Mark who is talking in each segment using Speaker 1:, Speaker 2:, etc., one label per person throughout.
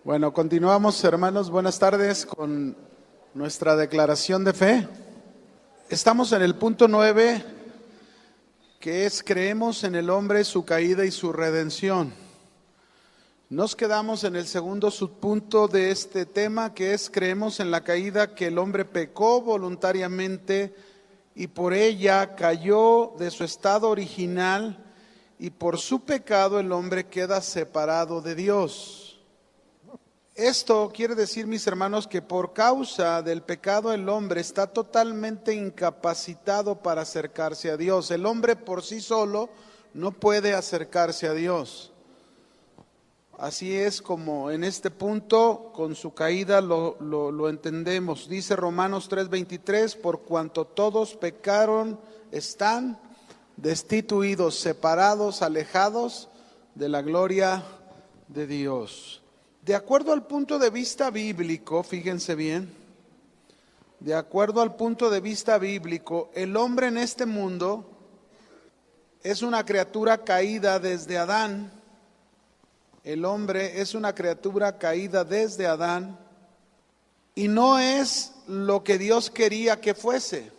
Speaker 1: Bueno, continuamos, hermanos. Buenas tardes con nuestra declaración de fe. Estamos en el punto 9, que es creemos en el hombre, su caída y su redención. Nos quedamos en el segundo subpunto de este tema, que es creemos en la caída, que el hombre pecó voluntariamente y por ella cayó de su estado original, y por su pecado el hombre queda separado de Dios. Esto quiere decir, mis hermanos, que por causa del pecado el hombre está totalmente incapacitado para acercarse a Dios. El hombre por sí solo no puede acercarse a Dios. Así es como en este punto, con su caída, lo entendemos. Dice Romanos 3:23, por cuanto todos pecaron, están destituidos, separados, alejados de la gloria de Dios. De acuerdo al punto de vista bíblico, fíjense bien, de acuerdo al punto de vista bíblico, el hombre en este mundo es una criatura caída desde Adán. El hombre es una criatura caída desde Adán y no es lo que Dios quería que fuese,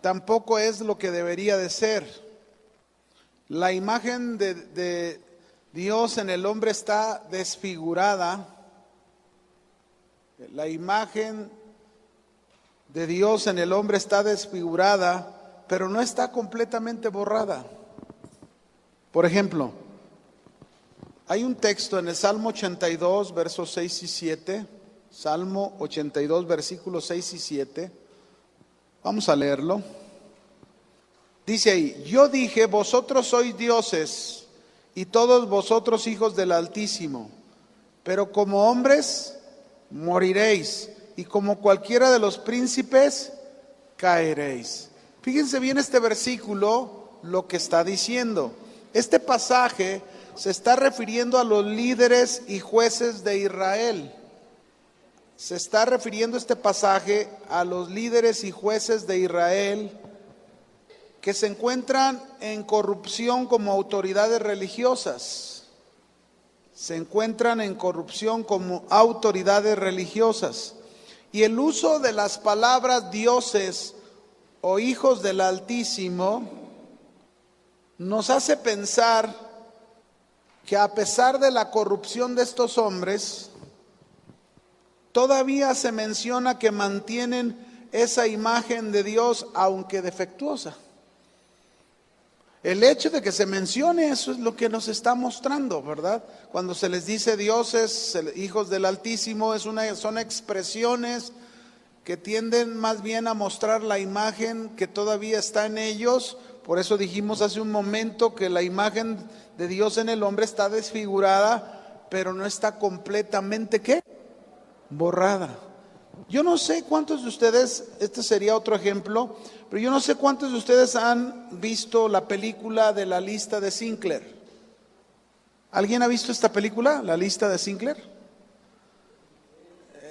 Speaker 1: tampoco es lo que debería de ser. La imagen de Dios en el hombre está desfigurada. La imagen de Dios en el hombre está desfigurada, pero no está completamente borrada. Por ejemplo, hay un texto en el Salmo 82, versos 6 y 7. Salmo 82, versículos 6 y 7. Vamos a leerlo. Dice ahí: yo dije, vosotros sois dioses, y todos vosotros hijos del Altísimo, pero como hombres moriréis, y como cualquiera de los príncipes caeréis. Fíjense bien este versículo, lo que está diciendo. Este pasaje se está refiriendo a los líderes y jueces de Israel. Se está refiriendo este pasaje a los líderes y jueces de Israel que se encuentran en corrupción como autoridades religiosas. Se encuentran en corrupción como autoridades religiosas. Y el uso de las palabras dioses o hijos del Altísimo nos hace pensar que a pesar de la corrupción de estos hombres, todavía se menciona que mantienen esa imagen de Dios, aunque defectuosa. El hecho de que se mencione eso es lo que nos está mostrando, ¿verdad? Cuando se les dice dioses, hijos del Altísimo, son expresiones que tienden más bien a mostrar la imagen que todavía está en ellos. Por eso dijimos hace un momento que la imagen de Dios en el hombre está desfigurada, pero no está completamente, ¿qué? Borrada. Yo no sé cuántos de ustedes, este sería otro ejemplo, pero yo no sé cuántos de ustedes han visto la película de La Lista de Schindler. ¿Alguien ha visto esta película, La Lista de Schindler?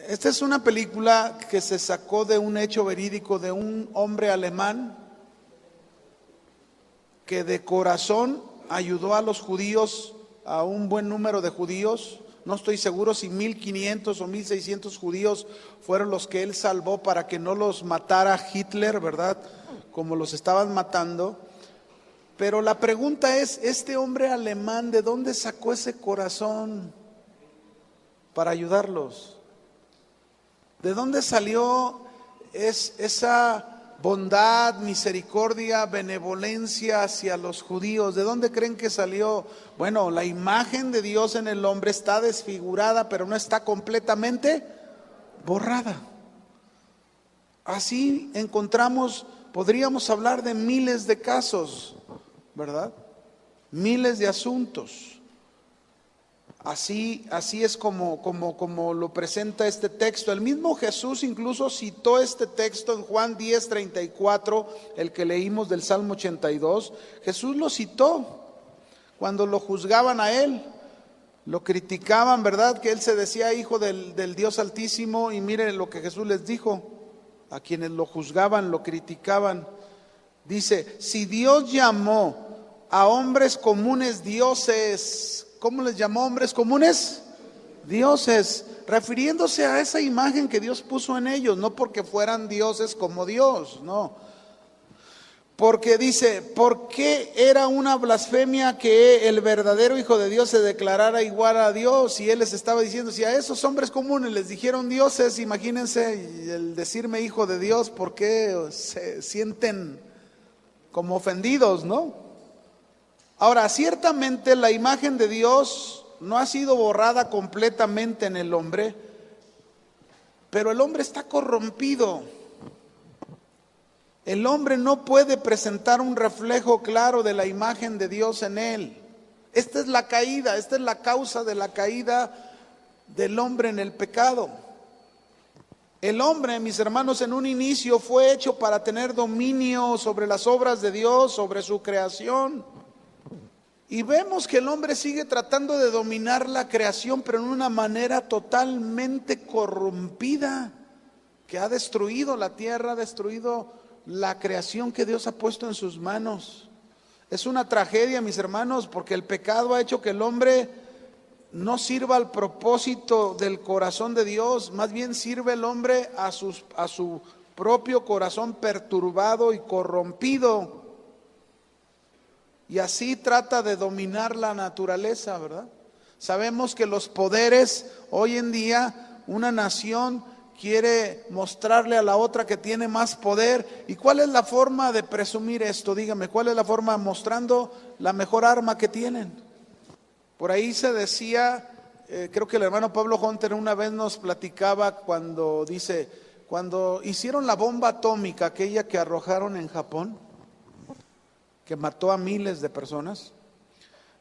Speaker 1: Esta es una película que se sacó de un hecho verídico de un hombre alemán que de corazón ayudó a los judíos, a un buen número de judíos. No estoy seguro si 1500 o 1600 judíos fueron los que él salvó para que no los matara Hitler, ¿verdad? Como los estaban matando. Pero la pregunta es, este hombre alemán, ¿de dónde sacó ese corazón para ayudarlos? ¿De dónde salió esa bondad, misericordia, benevolencia hacia los judíos? ¿De dónde creen que salió? Bueno, la imagen de Dios en el hombre está desfigurada, pero no está completamente borrada. Así encontramos, podríamos hablar de miles de casos, ¿verdad? Miles de asuntos. Así es como lo presenta este texto. El mismo Jesús incluso citó este texto en Juan 10:34, el que leímos del Salmo 82. Jesús lo citó cuando lo juzgaban a él, lo criticaban, ¿verdad? Que él se decía hijo del Dios Altísimo, y miren lo que Jesús les dijo a quienes lo juzgaban, lo criticaban. Dice, si Dios llamó a hombres comunes dioses, ¿cómo les llamó hombres comunes? dioses, refiriéndose a esa imagen que Dios puso en ellos, no porque fueran dioses como Dios, no. Porque dice, ¿por qué era una blasfemia que el verdadero Hijo de Dios se declarara igual a Dios? Y Él les estaba diciendo, si a esos hombres comunes les dijeron dioses, imagínense el decirme Hijo de Dios, ¿por qué se sienten como ofendidos, no? Ahora, ciertamente la imagen de Dios no ha sido borrada completamente en el hombre, pero el hombre está corrompido. El hombre no puede presentar un reflejo claro de la imagen de Dios en él. Esta es la caída, esta es la causa de la caída del hombre en el pecado. El hombre, mis hermanos, en un inicio fue hecho para tener dominio sobre las obras de Dios, sobre su creación. Y vemos que el hombre sigue tratando de dominar la creación, pero en una manera totalmente corrompida, que ha destruido la tierra, ha destruido la creación que Dios ha puesto en sus manos. Es una tragedia, mis hermanos, porque el pecado ha hecho que el hombre no sirva al propósito del corazón de Dios, más bien sirve el hombre a su propio corazón perturbado y corrompido. Y así trata de dominar la naturaleza, ¿verdad? Sabemos que los poderes, hoy en día, una nación quiere mostrarle a la otra que tiene más poder. ¿Y cuál es la forma de presumir esto? Dígame, ¿cuál es la forma? Mostrando la mejor arma que tienen. Por ahí se decía, creo que el hermano Pablo Hunter una vez nos platicaba cuando hicieron la bomba atómica, aquella que arrojaron en Japón, que mató a miles de personas.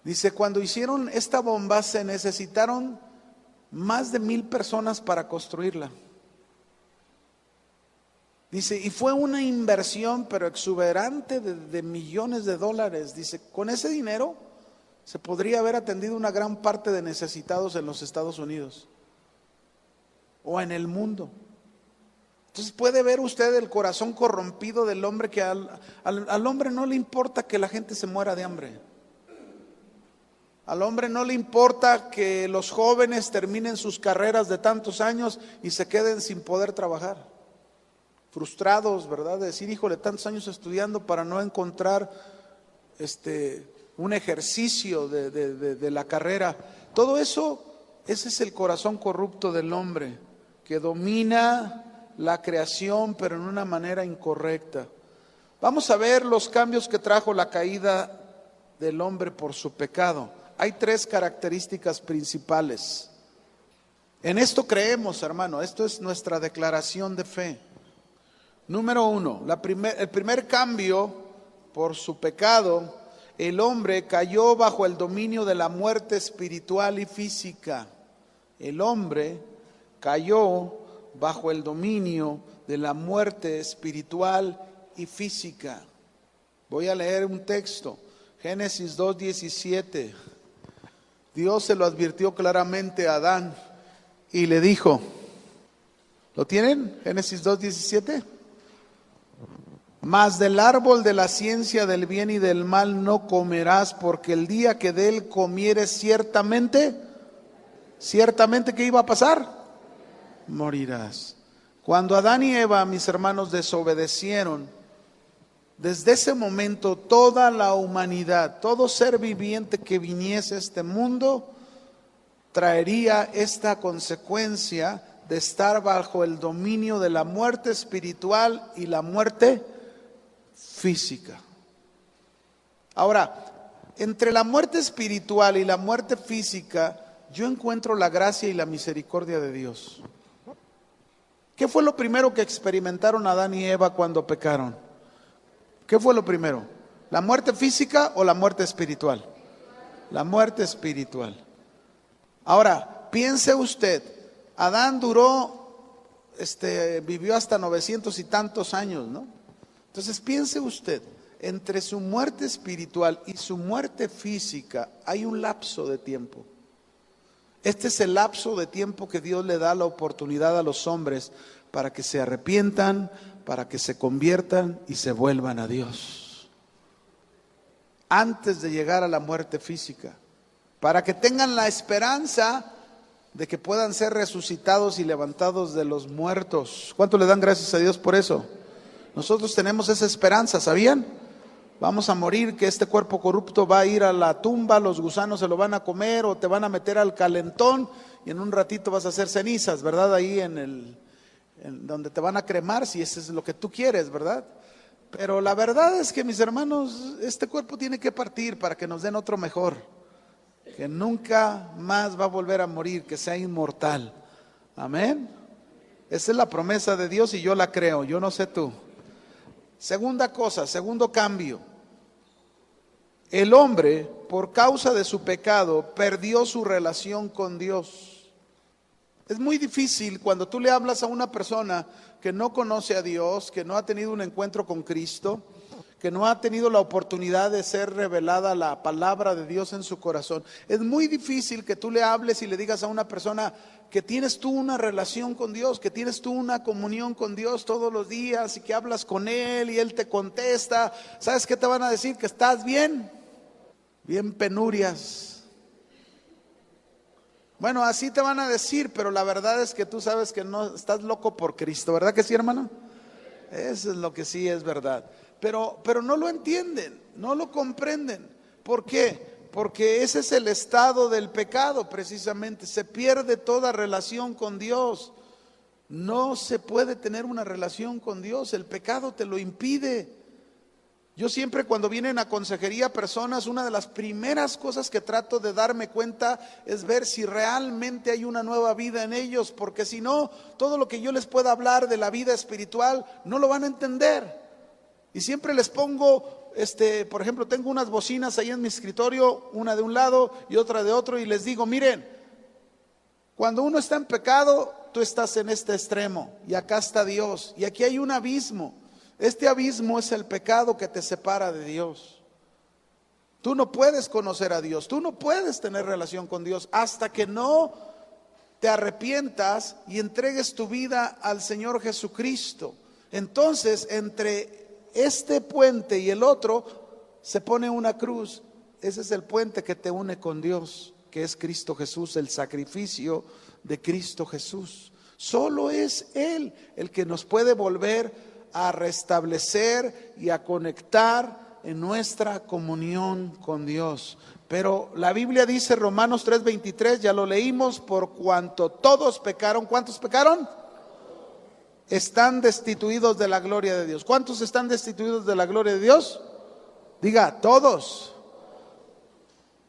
Speaker 1: Dice, cuando hicieron esta bomba se necesitaron más de 1,000 personas para construirla. Dice, y fue una inversión pero exuberante de millones de dólares. Dice, con ese dinero se podría haber atendido una gran parte de necesitados en los Estados Unidos o en el mundo. Entonces puede ver usted el corazón corrompido del hombre, que al hombre no le importa que la gente se muera de hambre. Al hombre no le importa que los jóvenes terminen sus carreras de tantos años y se queden sin poder trabajar. Frustrados, ¿verdad? De decir, híjole, tantos años estudiando para no encontrar un ejercicio de la carrera. Todo eso, ese es el corazón corrupto del hombre, que domina la creación, pero en una manera incorrecta. Vamos a ver los cambios que trajo la caída del hombre por su pecado. Hay 3 características principales. En esto creemos, hermano, esto es nuestra declaración de fe. Número 1, el primer cambio por su pecado, el hombre cayó bajo el dominio de la muerte espiritual y física. El hombre cayó bajo el dominio de la muerte espiritual y física. Voy a leer un texto, Génesis 2:17. Dios se lo advirtió claramente a Adán y le dijo, ¿lo tienen? Génesis 2:17. Mas del árbol de la ciencia del bien y del mal no comerás, porque el día que de él comieres ciertamente, ¿qué iba a pasar? Morirás. Cuando Adán y Eva, mis hermanos, desobedecieron, desde ese momento toda la humanidad, todo ser viviente que viniese a este mundo, traería esta consecuencia de estar bajo el dominio de la muerte espiritual y la muerte física. Ahora, entre la muerte espiritual y la muerte física, yo encuentro la gracia y la misericordia de Dios. ¿Qué fue lo primero que experimentaron Adán y Eva cuando pecaron? ¿Qué fue lo primero? ¿La muerte física o la muerte espiritual? La muerte espiritual. Ahora, piense usted, Adán vivió hasta 900 y tantos años, ¿no? Entonces piense usted, entre su muerte espiritual y su muerte física hay un lapso de tiempo. Este es el lapso de tiempo que Dios le da la oportunidad a los hombres para que se arrepientan, para que se conviertan y se vuelvan a Dios. Antes de llegar a la muerte física, para que tengan la esperanza de que puedan ser resucitados y levantados de los muertos. ¿Cuánto le dan gracias a Dios por eso? Nosotros tenemos esa esperanza, ¿sabían? Vamos a morir, que este cuerpo corrupto va a ir a la tumba, los gusanos se lo van a comer o te van a meter al calentón y en un ratito vas a hacer cenizas, ¿verdad? Ahí en donde te van a cremar, si eso es lo que tú quieres, ¿verdad? Pero la verdad es que, mis hermanos, este cuerpo tiene que partir para que nos den otro mejor, que nunca más va a volver a morir, que sea inmortal. Amén. Esa es la promesa de Dios y yo la creo, yo no sé tú. Segunda cosa, segundo cambio. El hombre, por causa de su pecado, perdió su relación con Dios. Es muy difícil cuando tú le hablas a una persona que no conoce a Dios, que no ha tenido un encuentro con Cristo, que no ha tenido la oportunidad de ser revelada la palabra de Dios en su corazón. Es muy difícil que tú le hables y le digas a una persona que tienes tú una relación con Dios, que tienes tú una comunión con Dios todos los días y que hablas con Él y Él te contesta. ¿Sabes qué te van a decir? Que estás bien, bien penurias. Bueno, así te van a decir, pero la verdad es que tú sabes que no estás loco por Cristo, ¿verdad que sí, hermano? Eso es lo que sí es verdad. Pero no lo entienden, no lo comprenden. ¿Por qué? Porque ese es el estado del pecado, precisamente. Se pierde toda relación con Dios. No se puede tener una relación con Dios, el pecado te lo impide. Yo siempre, cuando vienen a consejería personas, una de las primeras cosas que trato de darme cuenta es ver si realmente hay una nueva vida en ellos, porque si no, todo lo que yo les pueda hablar de la vida espiritual no lo van a entender. Y siempre les pongo, por ejemplo, tengo unas bocinas ahí en mi escritorio, una de un lado y otra de otro, y les digo, miren, cuando uno está en pecado, tú estás en este extremo y acá está Dios, y aquí hay un abismo. Este abismo es el pecado que te separa de Dios. Tú no puedes conocer a Dios, tú no puedes tener relación con Dios hasta que no te arrepientas y entregues tu vida al Señor Jesucristo. Entonces, entre este puente y el otro se pone una cruz. Ese es el puente que te une con Dios, que es Cristo Jesús, el sacrificio de Cristo Jesús. Solo es Él el que nos puede volver a restablecer y a conectar en nuestra comunión con Dios. Pero la Biblia dice, Romanos 3:23, ya lo leímos, por cuanto todos pecaron. ¿Cuántos pecaron? Están destituidos de la gloria de Dios. ¿Cuántos están destituidos de la gloria de Dios? Diga, todos.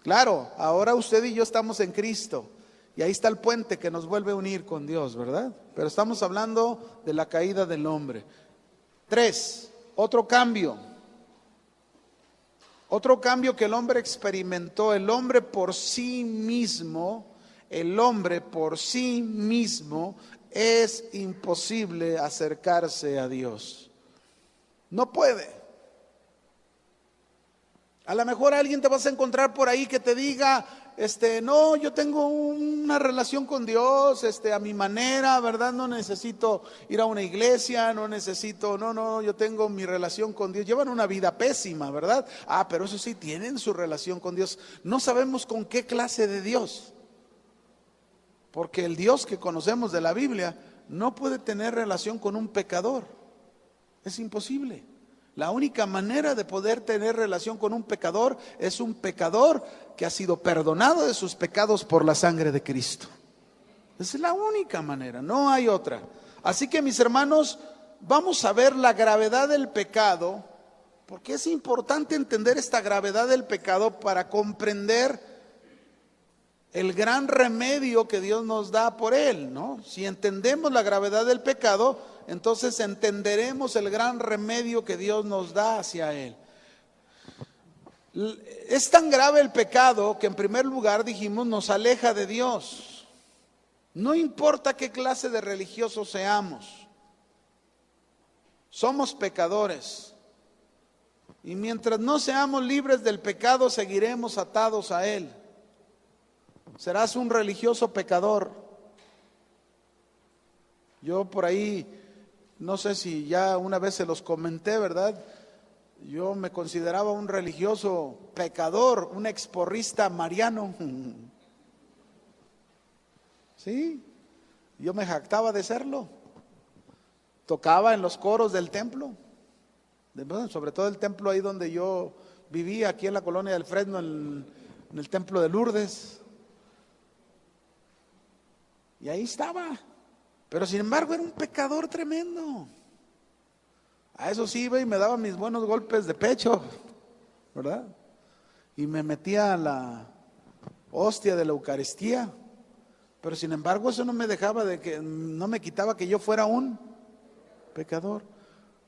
Speaker 1: Claro, ahora usted y yo estamos en Cristo. Y ahí está el puente que nos vuelve a unir con Dios, ¿verdad? Pero estamos hablando de la caída del hombre. 3, otro cambio. Otro cambio que el hombre experimentó. El hombre por sí mismo es imposible acercarse a Dios. No puede. A lo mejor alguien te vas a encontrar por ahí que te diga, no, yo tengo una relación con Dios, a mi manera, ¿verdad? No necesito ir a una iglesia, no, yo tengo mi relación con Dios. Llevan una vida pésima, ¿verdad? Pero eso sí, tienen su relación con Dios. No sabemos con qué clase de Dios, porque el Dios que conocemos de la Biblia no puede tener relación con un pecador. Es imposible. La única manera de poder tener relación con un pecador es un pecador que ha sido perdonado de sus pecados por la sangre de Cristo. Esa es la única manera, no hay otra. Así que, mis hermanos, vamos a ver la gravedad del pecado, porque es importante entender esta gravedad del pecado para comprender el gran remedio que Dios nos da por él, ¿no? Si entendemos la gravedad del pecado, entonces entenderemos el gran remedio que Dios nos da hacia él. Es tan grave el pecado que, en primer lugar, dijimos, nos aleja de Dios. No importa qué clase de religiosos seamos, somos pecadores. Y mientras no seamos libres del pecado, seguiremos atados a él. Serás un religioso pecador. Yo por ahí, no sé si ya una vez se los comenté, ¿verdad? Yo me consideraba un religioso pecador, un exporrista mariano. Sí, yo me jactaba de serlo. Tocaba en los coros del templo, sobre todo el templo ahí donde yo vivía, aquí en la colonia del Fresno, en el templo de Lourdes. Y ahí estaba. Pero sin embargo era un pecador tremendo. A eso sí iba y me daba mis buenos golpes de pecho, ¿verdad? Y me metía a la hostia de la Eucaristía. Pero sin embargo eso no me dejaba no me quitaba que yo fuera un pecador.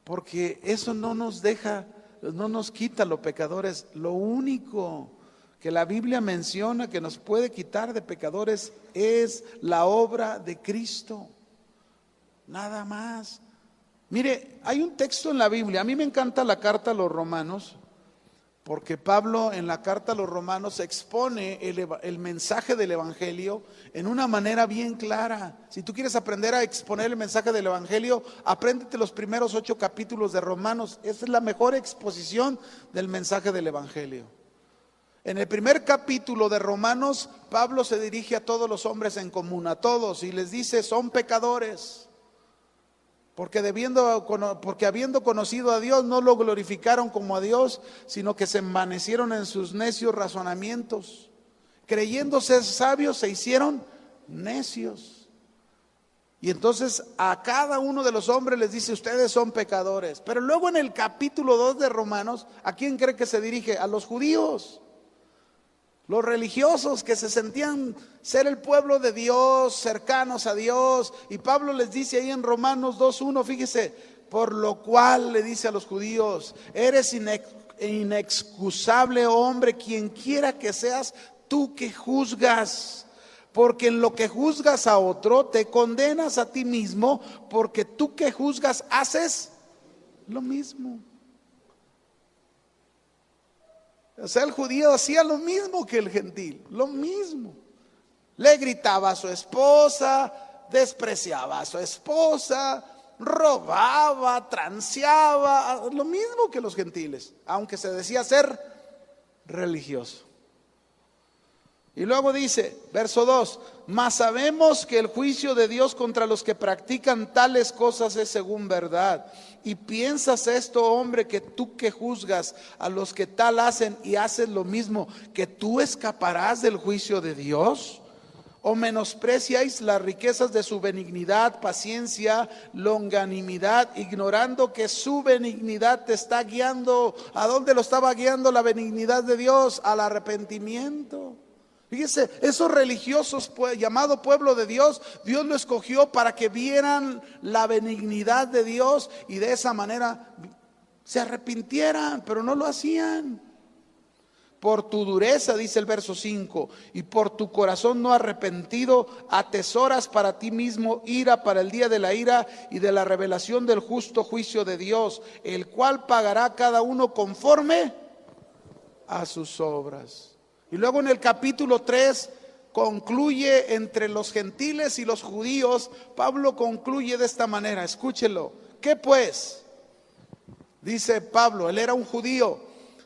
Speaker 1: Porque eso no nos deja, no nos quita los pecadores. Lo único que la Biblia menciona que nos puede quitar de pecadores es la obra de Cristo. Nada más. Mire, hay un texto en la Biblia, a mí me encanta la carta a los Romanos, porque Pablo en la carta a los Romanos expone el mensaje del Evangelio en una manera bien clara. Si tú quieres aprender a exponer el mensaje del Evangelio, apréndete los primeros 8 capítulos de Romanos. Esa es la mejor exposición del mensaje del Evangelio. En el primer capítulo de Romanos, Pablo se dirige a todos los hombres en común, a todos, y les dice: son pecadores. Porque habiendo conocido a Dios, no lo glorificaron como a Dios, sino que se envanecieron en sus necios razonamientos. Creyendo ser sabios, se hicieron necios. Y entonces a cada uno de los hombres les dice: ustedes son pecadores. Pero luego en el capítulo 2 de Romanos, ¿a quién cree que se dirige? A los judíos. Los religiosos que se sentían ser el pueblo de Dios, cercanos a Dios. Y Pablo les dice ahí en Romanos 2:1, fíjese: por lo cual le dice a los judíos: eres inexcusable, hombre, quien quiera que seas tú que juzgas. Porque en lo que juzgas a otro, te condenas a ti mismo, porque tú que juzgas haces lo mismo. O sea, el judío hacía lo mismo que el gentil, lo mismo. Le gritaba a su esposa, despreciaba a su esposa, robaba, transeaba, lo mismo que los gentiles, aunque se decía ser religioso. Y luego dice, verso 2, mas sabemos que el juicio de Dios contra los que practican tales cosas es según verdad. Y piensas esto, hombre, que tú que juzgas a los que tal hacen y haces lo mismo, que tú escaparás del juicio de Dios. ¿O menospreciáis las riquezas de su benignidad, paciencia, longanimidad, ignorando que su benignidad te está guiando? ¿A dónde lo estaba guiando la benignidad de Dios? Al arrepentimiento. Fíjese, esos religiosos llamado pueblo de Dios, Dios lo escogió para que vieran la benignidad de Dios y de esa manera se arrepintieran, pero no lo hacían. Por tu dureza, dice el verso 5, y por tu corazón no arrepentido, atesoras para ti mismo ira para el día de la ira y de la revelación del justo juicio de Dios, el cual pagará cada uno conforme a sus obras. Y luego en el capítulo 3 concluye entre los gentiles y los judíos. Pablo concluye de esta manera, escúchelo. ¿Qué pues? Dice Pablo, él era un judío.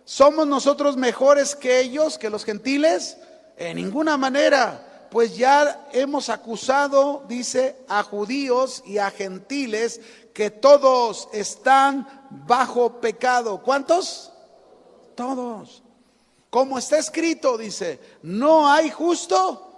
Speaker 1: ¿Somos nosotros mejores que ellos, que los gentiles? En ninguna manera, pues ya hemos acusado, dice, a judíos y a gentiles que todos están bajo pecado. ¿Cuántos? Todos. Como está escrito, dice, no hay justo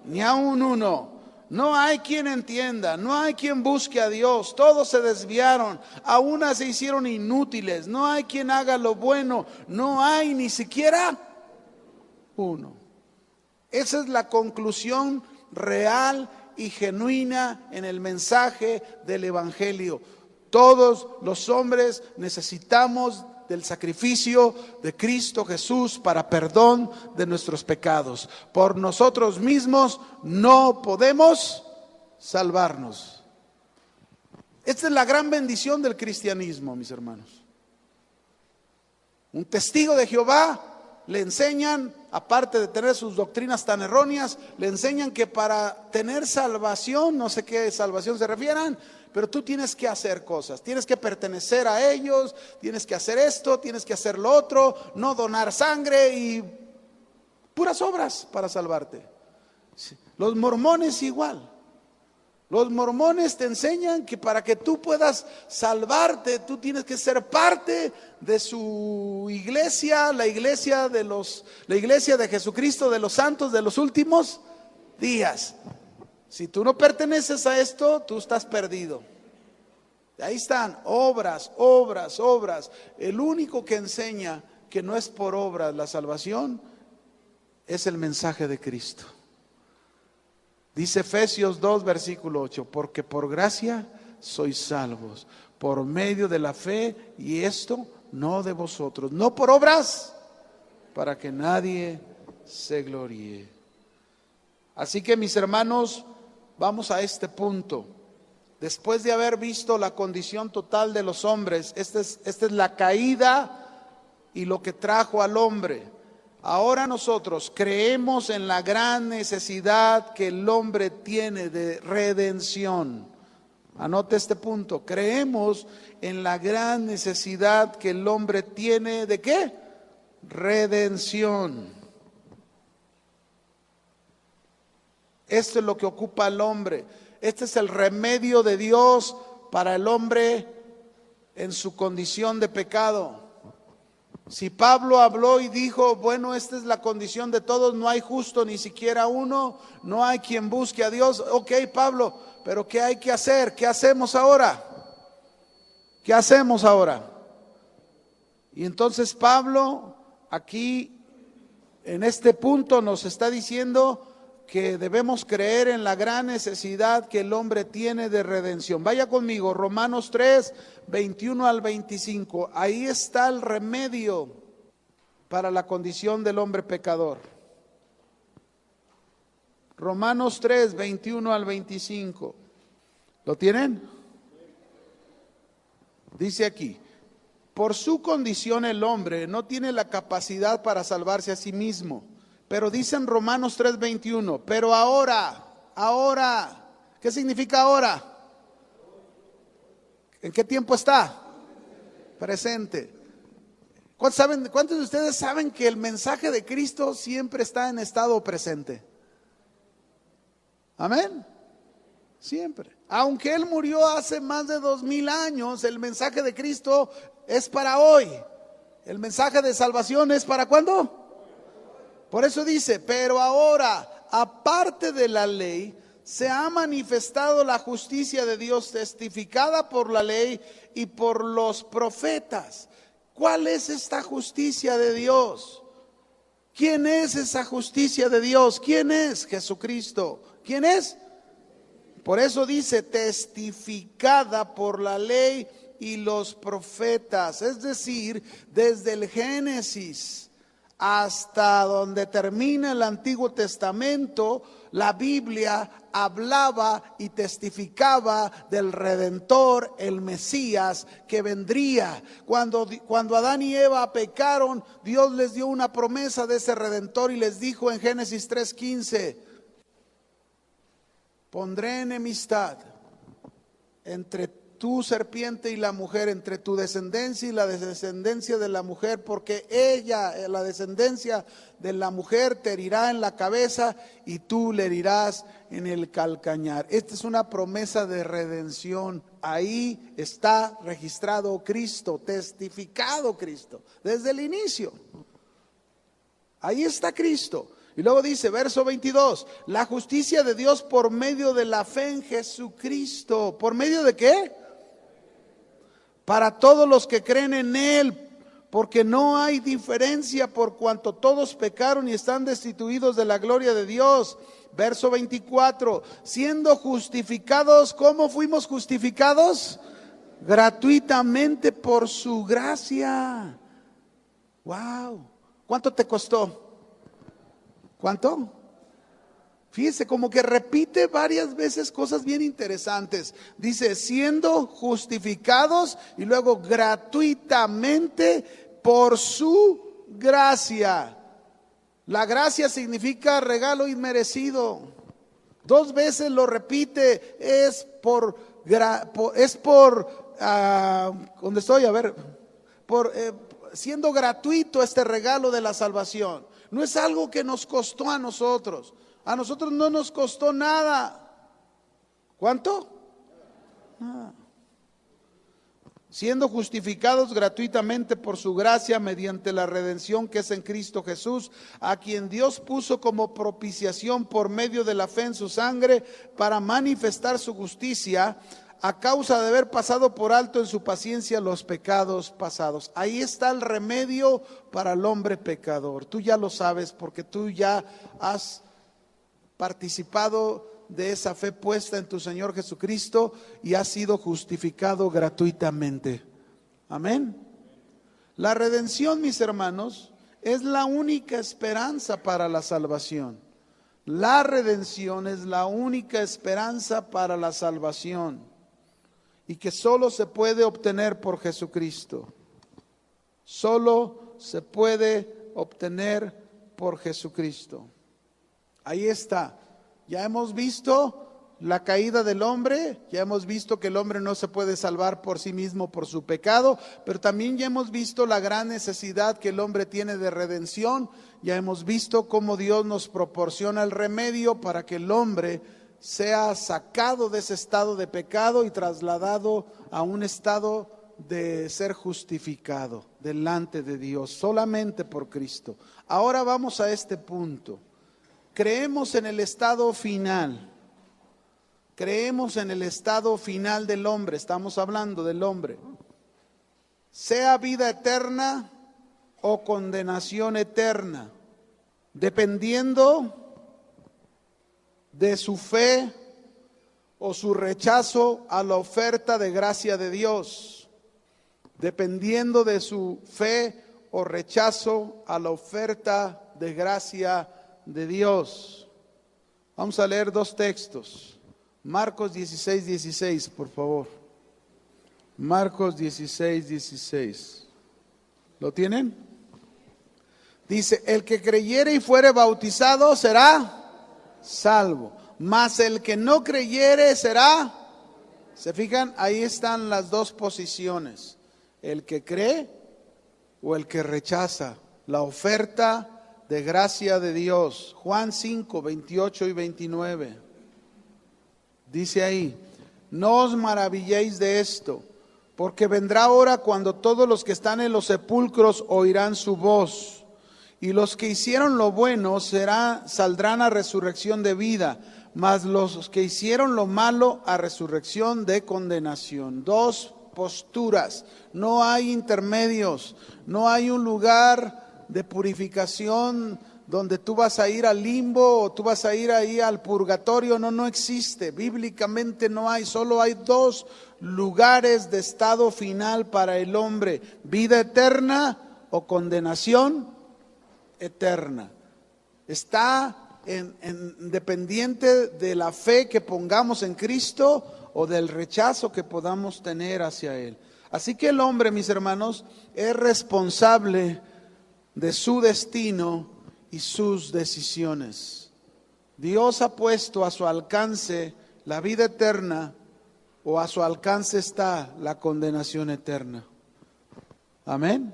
Speaker 1: ni aun uno. No hay quien entienda, no hay quien busque a Dios. Todos se desviaron, a una se hicieron inútiles. No hay quien haga lo bueno, no hay ni siquiera uno. Esa es la conclusión real y genuina en el mensaje del Evangelio. Todos los hombres necesitamos del sacrificio de Cristo Jesús para perdón de nuestros pecados. Por nosotros mismos no podemos salvarnos. Esta es la gran bendición del cristianismo, mis hermanos. Un testigo de Jehová le enseñan, aparte de tener sus doctrinas tan erróneas, le enseñan que para tener salvación, no sé qué salvación se refieran, pero tú tienes que hacer cosas, tienes que pertenecer a ellos, tienes que hacer esto, tienes que hacer lo otro, no donar sangre y puras obras para salvarte. Los mormones igual. Los mormones te enseñan que para que tú puedas salvarte, tú tienes que ser parte de su iglesia, la iglesia de Jesucristo de los santos de los últimos días. Si tú no perteneces a esto, tú estás perdido. Ahí están, obras, obras, obras. El único que enseña que no es por obras la salvación es el mensaje de Cristo. Dice Efesios 2, versículo 8, porque por gracia sois salvos, por medio de la fe, y esto no de vosotros, no por obras, para que nadie se gloríe. Así que, mis hermanos, vamos a este punto. Después de haber visto la condición total de los hombres, esta es la caída y lo que trajo al hombre. Ahora nosotros creemos en la gran necesidad que el hombre tiene de redención. Anote este punto. Creemos en la gran necesidad que el hombre tiene de ¿qué? Redención. Esto es lo que ocupa al hombre. Este es el remedio de Dios para el hombre en su condición de pecado. Si Pablo habló y dijo, bueno, esta es la condición de todos, no hay justo ni siquiera uno, no hay quien busque a Dios. Ok, Pablo, pero ¿qué hay que hacer? ¿Qué hacemos ahora? ¿Qué hacemos ahora? Y entonces Pablo aquí en este punto nos está diciendo que debemos creer en la gran necesidad que el hombre tiene de redención. Vaya conmigo, Romanos 3, 21 al 25. Ahí está el remedio para la condición del hombre pecador. Romanos 3, 21 al 25. ¿Lo tienen? Dice aquí, por su condición el hombre no tiene la capacidad para salvarse a sí mismo. Pero dice en Romanos 3:21, pero ahora, ¿qué significa ahora? ¿En qué tiempo está? Presente. ¿Cuántos de ustedes saben que el mensaje de Cristo siempre está en estado presente? Amén. Siempre. Aunque Él murió hace más de 2000 años, el mensaje de Cristo es para hoy. El mensaje de salvación es para ¿cuándo? Por eso dice, pero ahora, aparte de la ley, se ha manifestado la justicia de Dios testificada por la ley y por los profetas. ¿Cuál es esta justicia de Dios? ¿Quién es esa justicia de Dios? ¿Quién es? Jesucristo. ¿Quién es? Por eso dice, testificada por la ley y los profetas. Es decir, desde el Génesis hasta donde termina el Antiguo Testamento, la Biblia hablaba y testificaba del Redentor, el Mesías, que vendría. Cuando Adán y Eva pecaron, Dios les dio una promesa de ese Redentor y les dijo en Génesis 3:15, pondré enemistad entre tu serpiente y la mujer, entre tu descendencia y la descendencia de la mujer, porque ella, la descendencia de la mujer, te herirá en la cabeza y tú le herirás en el calcañar. Esta es una promesa de redención. Ahí está registrado Cristo, testificado Cristo, desde el inicio. Ahí está Cristo. Y luego dice, verso 22, la justicia de Dios por medio de la fe en Jesucristo. ¿Por medio de qué? Para todos los que creen en Él, porque no hay diferencia por cuanto todos pecaron y están destituidos de la gloria de Dios. Verso 24, siendo justificados, ¿cómo fuimos justificados? Gratuitamente por su gracia. Wow, ¿cuánto te costó? ¿Cuánto? Fíjese, como que repite varias veces cosas bien interesantes. Dice, siendo justificados y luego gratuitamente por su gracia. La gracia significa regalo inmerecido. 2 veces lo repite, ¿dónde estoy? A ver, siendo gratuito este regalo de la salvación. No es algo que nos costó a nosotros. A nosotros no nos costó nada. ¿Cuánto? Nada. Siendo justificados gratuitamente por su gracia mediante la redención que es en Cristo Jesús, a quien Dios puso como propiciación por medio de la fe en su sangre para manifestar su justicia a causa de haber pasado por alto en su paciencia los pecados pasados. Ahí está el remedio para el hombre pecador. Tú ya lo sabes porque tú ya has participado de esa fe puesta en tu Señor Jesucristo y has sido justificado gratuitamente. Amén. La redención, mis hermanos, es la única esperanza para la salvación. La redención es la única esperanza para la salvación y que solo se puede obtener por Jesucristo. Solo se puede obtener por Jesucristo. Ahí está. Ya hemos visto la caída del hombre, ya hemos visto que el hombre no se puede salvar por sí mismo por su pecado, pero también ya hemos visto la gran necesidad que el hombre tiene de redención, ya hemos visto cómo Dios nos proporciona el remedio para que el hombre sea sacado de ese estado de pecado y trasladado a un estado de ser justificado delante de Dios, solamente por Cristo. Ahora vamos a este punto. Creemos en el estado final. Creemos en el estado final del hombre. Estamos hablando del hombre. Sea vida eterna o condenación eterna, dependiendo de su fe o su rechazo a la oferta de gracia de Dios. Dependiendo de su fe o rechazo a la oferta de gracia de Dios. Vamos a leer dos textos. Marcos 16, 16, por favor. Marcos 16, 16. ¿Lo tienen? Dice, el que creyere y fuere bautizado será salvo, mas el que no creyere será. ¿Se fijan? Ahí están las dos posiciones. El que cree o el que rechaza la oferta de gracia de Dios. Juan 5, 28 y 29. Dice ahí, no os maravilléis de esto, porque vendrá hora cuando todos los que están en los sepulcros oirán su voz, y los que hicieron lo bueno saldrán a resurrección de vida, mas los que hicieron lo malo a resurrección de condenación. Dos posturas, no hay intermedios, no hay un lugar de purificación donde tú vas a ir al limbo o tú vas a ir ahí al purgatorio. No existe, bíblicamente no hay, solo hay dos lugares de estado final para el hombre: vida eterna o condenación eterna. Está dependiente de la fe que pongamos en Cristo o del rechazo que podamos tener hacia Él. Así que el hombre, mis hermanos, es responsable de su destino y sus decisiones. Dios ha puesto a su alcance la vida eterna o a su alcance está la condenación eterna. Amén.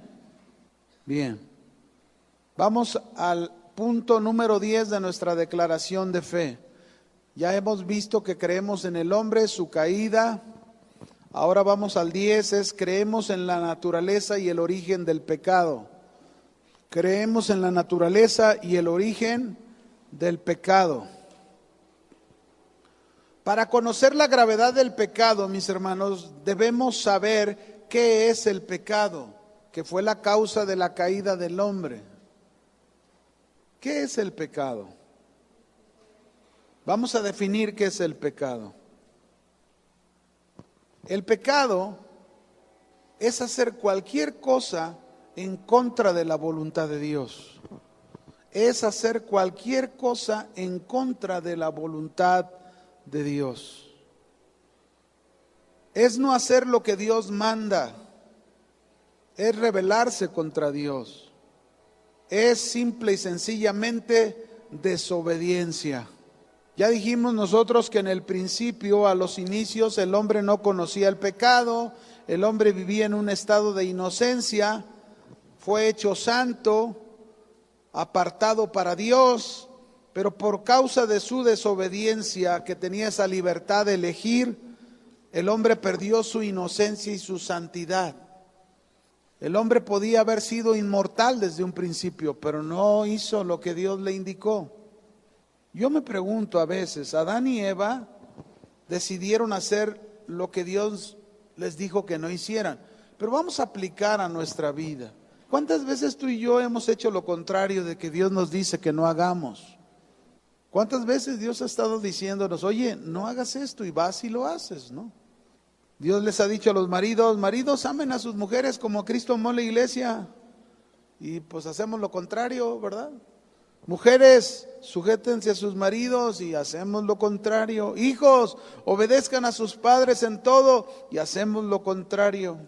Speaker 1: Bien. Vamos al punto número 10 de nuestra declaración de fe. Ya hemos visto que creemos en el hombre, su caída. Ahora vamos al 10, creemos en la naturaleza y el origen del pecado. Creemos en la naturaleza y el origen del pecado. Para conocer la gravedad del pecado, mis hermanos, debemos saber qué es el pecado, que fue la causa de la caída del hombre. ¿Qué es el pecado? Vamos a definir qué es el pecado. El pecado es hacer cualquier cosa en contra de la voluntad de Dios. Es hacer cualquier cosa en contra de la voluntad de Dios. Es no hacer lo que Dios manda. Es rebelarse contra Dios. Es simple y sencillamente desobediencia. Ya dijimos nosotros que en el principio, a los inicios, el hombre no conocía el pecado, el hombre vivía en un estado de inocencia, fue hecho santo, apartado para Dios, pero por causa de su desobediencia, que tenía esa libertad de elegir, el hombre perdió su inocencia y su santidad. El hombre podía haber sido inmortal desde un principio, pero no hizo lo que Dios le indicó. Yo me pregunto a veces, Adán y Eva decidieron hacer lo que Dios les dijo que no hicieran, pero vamos a aplicar a nuestra vida. ¿Cuántas veces tú y yo hemos hecho lo contrario de que Dios nos dice que no hagamos? ¿Cuántas veces Dios ha estado diciéndonos, oye, no hagas esto, y vas y lo haces, ¿no? Dios les ha dicho a los maridos, maridos amen a sus mujeres como Cristo amó la iglesia, y pues hacemos lo contrario, ¿verdad? Mujeres, sujétense a sus maridos y hacemos lo contrario. Hijos, obedezcan a sus padres en todo y hacemos lo contrario.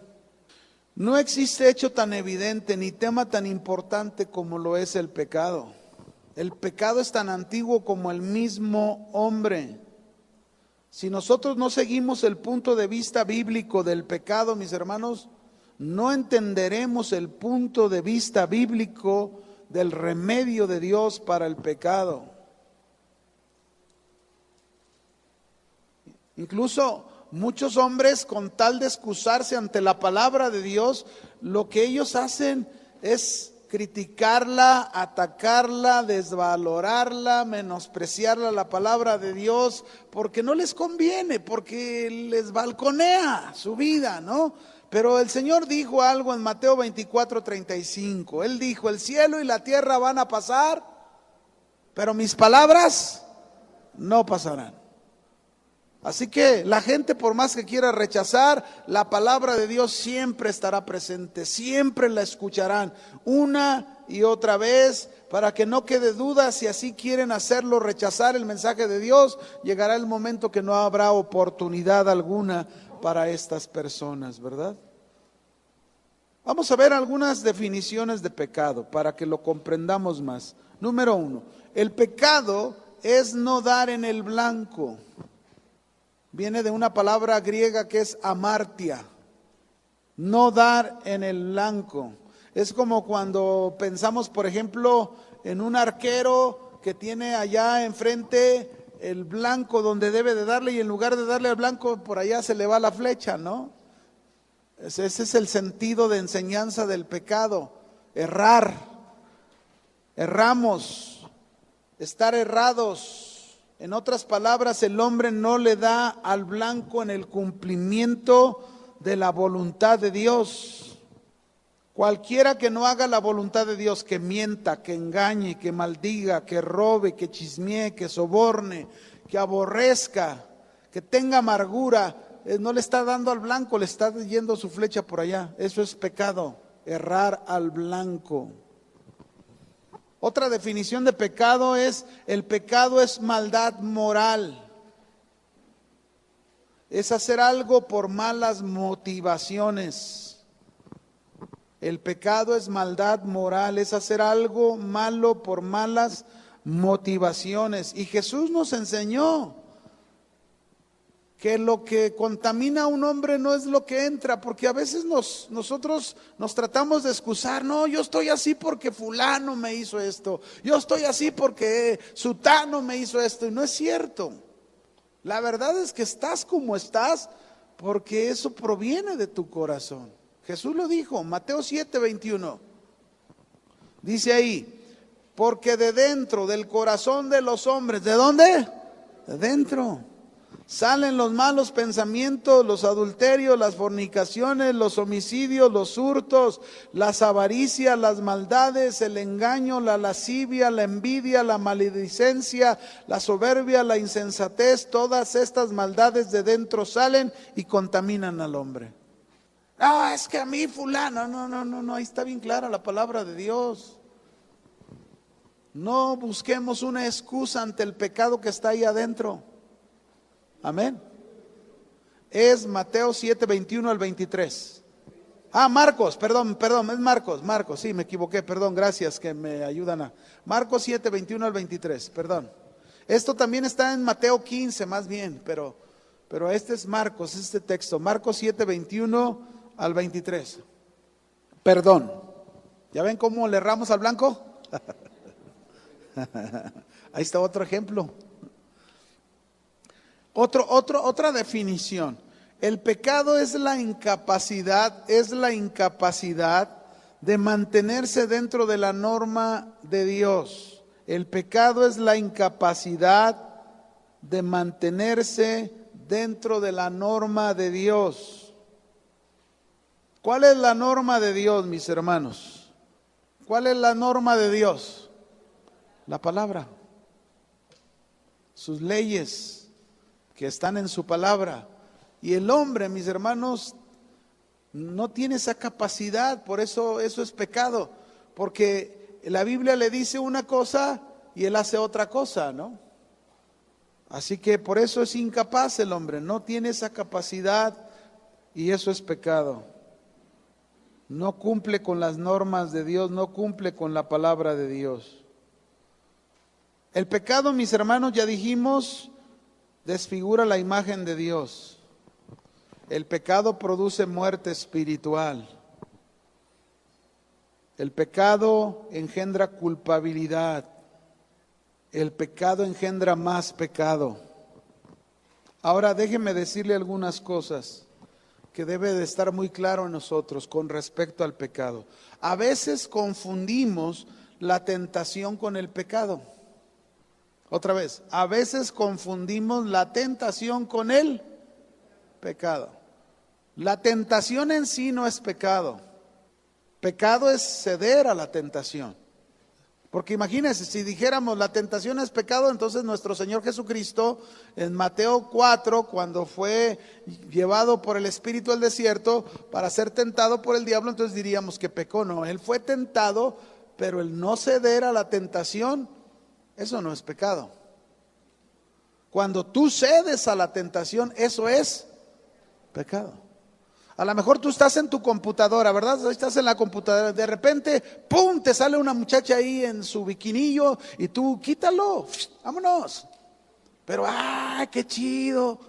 Speaker 1: No existe hecho tan evidente ni tema tan importante como lo es el pecado. El pecado es tan antiguo como el mismo hombre. Si nosotros no seguimos el punto de vista bíblico del pecado, mis hermanos, no entenderemos el punto de vista bíblico del remedio de Dios para el pecado. Incluso muchos hombres, con tal de excusarse ante la palabra de Dios, lo que ellos hacen es criticarla, atacarla, desvalorarla, menospreciarla, la palabra de Dios, porque no les conviene, porque les balconea su vida, ¿no? Pero el Señor dijo algo en Mateo 24:35. Él dijo, el cielo y la tierra van a pasar, pero mis palabras no pasarán. Así que la gente, por más que quiera rechazar, la palabra de Dios siempre estará presente, siempre la escucharán una y otra vez, para que no quede duda. Si así quieren hacerlo, rechazar el mensaje de Dios, llegará el momento que no habrá oportunidad alguna para estas personas, ¿verdad? Vamos a ver algunas definiciones de pecado para que lo comprendamos más. Número 1, el pecado es no dar en el blanco. Viene de una palabra griega que es amartia, no dar en el blanco. Es como cuando pensamos, por ejemplo, en un arquero que tiene allá enfrente el blanco donde debe de darle, y en lugar de darle al blanco, por allá se le va la flecha, ¿no? Ese es el sentido de enseñanza del pecado, errar, erramos, estar errados. En otras palabras, el hombre no le da al blanco en el cumplimiento de la voluntad de Dios. Cualquiera que no haga la voluntad de Dios, que mienta, que engañe, que maldiga, que robe, que chismee, que soborne, que aborrezca, que tenga amargura, no le está dando al blanco, le está yendo su flecha por allá. Eso es pecado, errar al blanco. Otra definición de pecado es, el pecado es maldad moral. Es hacer algo por malas motivaciones. El pecado es maldad moral, es hacer algo malo por malas motivaciones. Y Jesús nos enseñó que lo que contamina a un hombre no es lo que entra, porque a veces nosotros nos tratamos de excusar, no, yo estoy así porque fulano me hizo esto, yo estoy así porque sutano me hizo esto, y no es cierto. La verdad es que estás como estás porque eso proviene de tu corazón. Jesús lo dijo, Mateo 7:21, dice ahí, porque de dentro del corazón de los hombres, ¿de dónde? De dentro salen los malos pensamientos, los adulterios, las fornicaciones, los homicidios, los hurtos, las avaricias, las maldades, el engaño, la lascivia, la envidia, la maledicencia, la soberbia, la insensatez. Todas estas maldades de dentro salen y contaminan al hombre. Ah, es que a mí fulano, no, ahí está bien clara la palabra de Dios. No busquemos una excusa ante el pecado que está ahí adentro. Amén. Es Mateo 7:21 al 23. Marcos, perdón, es Marcos, sí, me equivoqué, perdón, gracias que me ayudan a. Marcos 7:21 al 23, perdón. Esto también está en Mateo 15 más bien, pero este es Marcos, este texto, Marcos 7:21 al 23. Perdón, ¿ya ven cómo le erramos al blanco? Ahí está otro ejemplo. Otra definición. El pecado es la incapacidad de mantenerse dentro de la norma de Dios. El pecado es la incapacidad de mantenerse dentro de la norma de Dios. ¿Cuál es la norma de Dios, mis hermanos? ¿Cuál es la norma de Dios? La palabra. Sus leyes que están en su palabra. Y el hombre, mis hermanos, no tiene esa capacidad, por eso es pecado, porque la Biblia le dice una cosa y él hace otra cosa, ¿no? Así que por eso es incapaz el hombre, no tiene esa capacidad y eso es pecado. No cumple con las normas de Dios, no cumple con la palabra de Dios. El pecado, mis hermanos, ya dijimos, desfigura la imagen de Dios. El pecado produce muerte espiritual. El pecado engendra culpabilidad. El pecado engendra más pecado. Ahora déjeme decirle algunas cosas que debe de estar muy claro en nosotros con respecto al pecado. A veces confundimos la tentación con el pecado. Otra vez, a veces confundimos la tentación con el pecado. La tentación en sí no es pecado. Pecado es ceder a la tentación. Porque imagínense, si dijéramos la tentación es pecado, entonces nuestro Señor Jesucristo en Mateo 4, cuando fue llevado por el Espíritu al desierto para ser tentado por el diablo, entonces diríamos que pecó. No, Él fue tentado, pero el no ceder a la tentación, eso no es pecado. Cuando tú cedes a la tentación, eso es pecado. A lo mejor tú estás en tu computadora, ¿verdad? Estás en la computadora, de repente, ¡pum!, te sale una muchacha ahí en su biquinillo y tú, quítalo, vámonos. Pero, ¡ay, qué chido!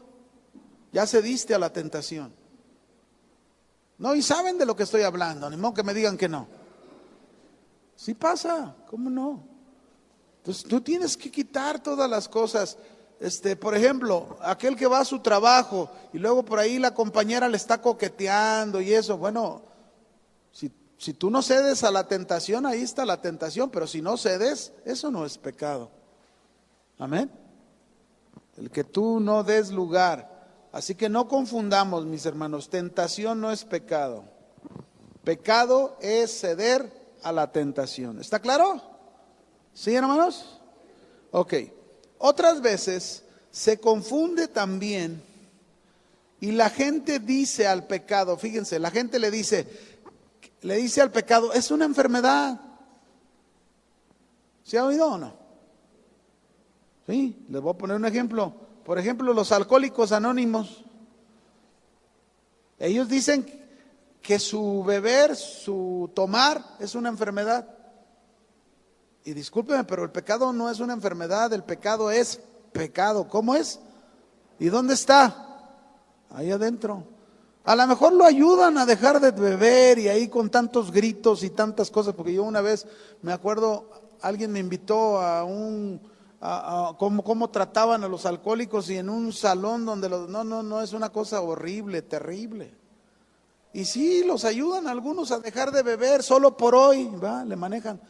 Speaker 1: Ya cediste a la tentación. No, y saben de lo que estoy hablando, ni modo que me digan que no. Sí pasa, ¿cómo no? Entonces tú tienes que quitar todas las cosas. Por ejemplo, aquel que va a su trabajo y luego por ahí la compañera le está coqueteando y eso, bueno, si tú no cedes a la tentación, ahí está la tentación, pero si no cedes, eso no es pecado. Amén. El que tú no des lugar. Así que no confundamos, mis hermanos, tentación no es pecado. Pecado es ceder a la tentación. ¿Está claro? ¿Sí, hermanos? Ok. Otras veces se confunde también y la gente dice al pecado, fíjense, la gente le dice al pecado, es una enfermedad. ¿Se ha oído o no? Sí, les voy a poner un ejemplo. Por ejemplo, los alcohólicos anónimos. Ellos dicen que su beber, su tomar es una enfermedad. Y discúlpeme, pero el pecado no es una enfermedad, el pecado es pecado. ¿Cómo es? ¿Y dónde está? Ahí adentro. A lo mejor lo ayudan a dejar de beber y ahí con tantos gritos y tantas cosas, porque yo una vez me acuerdo, alguien me invitó a cómo trataban a los alcohólicos y en un salón donde no, es una cosa horrible, terrible. Y sí, los ayudan algunos a dejar de beber solo por hoy, ¿va? Le manejan.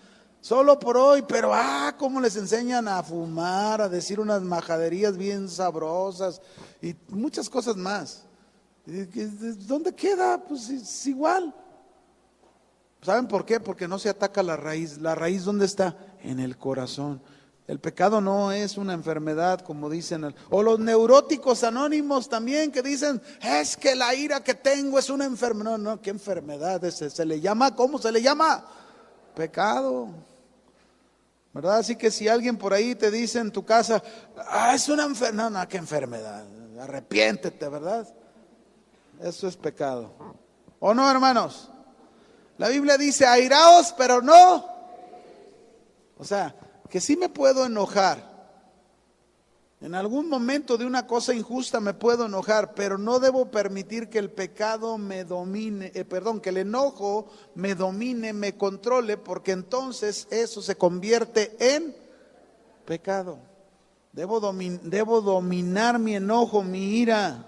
Speaker 1: Solo por hoy, pero cómo les enseñan a fumar, a decir unas majaderías bien sabrosas y muchas cosas más. ¿Dónde queda? Pues es igual. ¿Saben por qué? Porque no se ataca la raíz. ¿La raíz dónde está? En el corazón. El pecado no es una enfermedad, como dicen. O los neuróticos anónimos también que dicen, es que la ira que tengo es una enfermedad. No, ¿qué enfermedad es? Se le llama, ¿cómo se le llama? Pecado. ¿Verdad? Así que si alguien por ahí te dice en tu casa, es una enfermedad, no, qué enfermedad, arrepiéntete, ¿verdad? Eso es pecado. ¿O no, hermanos? La Biblia dice, airaos, pero no. O sea, que sí me puedo enojar. En algún momento de una cosa injusta me puedo enojar, pero no debo permitir que el pecado me domine, que el enojo me domine, me controle, porque entonces eso se convierte en Pecado. Debo dominar mi enojo, mi ira.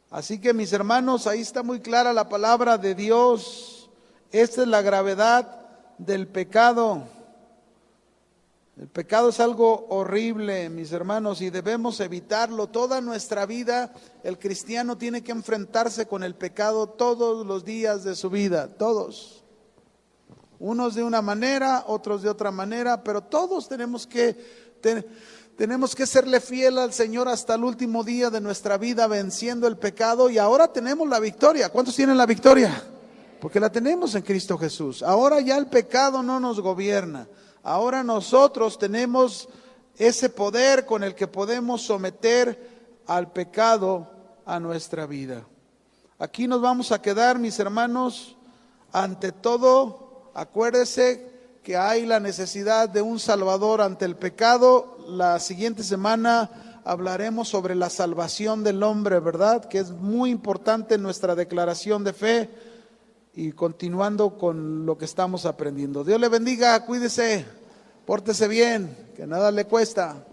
Speaker 1: Así que mis hermanos, ahí está muy clara la palabra de Dios. Esta es la gravedad del pecado. El pecado es algo horrible, mis hermanos, y debemos evitarlo. Toda nuestra vida, el cristiano tiene que enfrentarse con el pecado todos los días de su vida, todos. Unos de una manera, otros de otra manera, pero todos tenemos que serle fiel al Señor hasta el último día de nuestra vida, venciendo el pecado. Y ahora tenemos la victoria. ¿Cuántos tienen la victoria? Porque la tenemos en Cristo Jesús. Ahora ya el pecado no nos gobierna. Ahora nosotros tenemos ese poder con el que podemos someter al pecado a nuestra vida. Aquí nos vamos a quedar, mis hermanos. Ante todo, acuérdese que hay la necesidad de un Salvador ante el pecado. La siguiente semana hablaremos sobre la salvación del hombre, ¿verdad? Que es muy importante en nuestra declaración de fe. Y continuando con lo que estamos aprendiendo. Dios le bendiga, cuídese, pórtese bien, que nada le cuesta.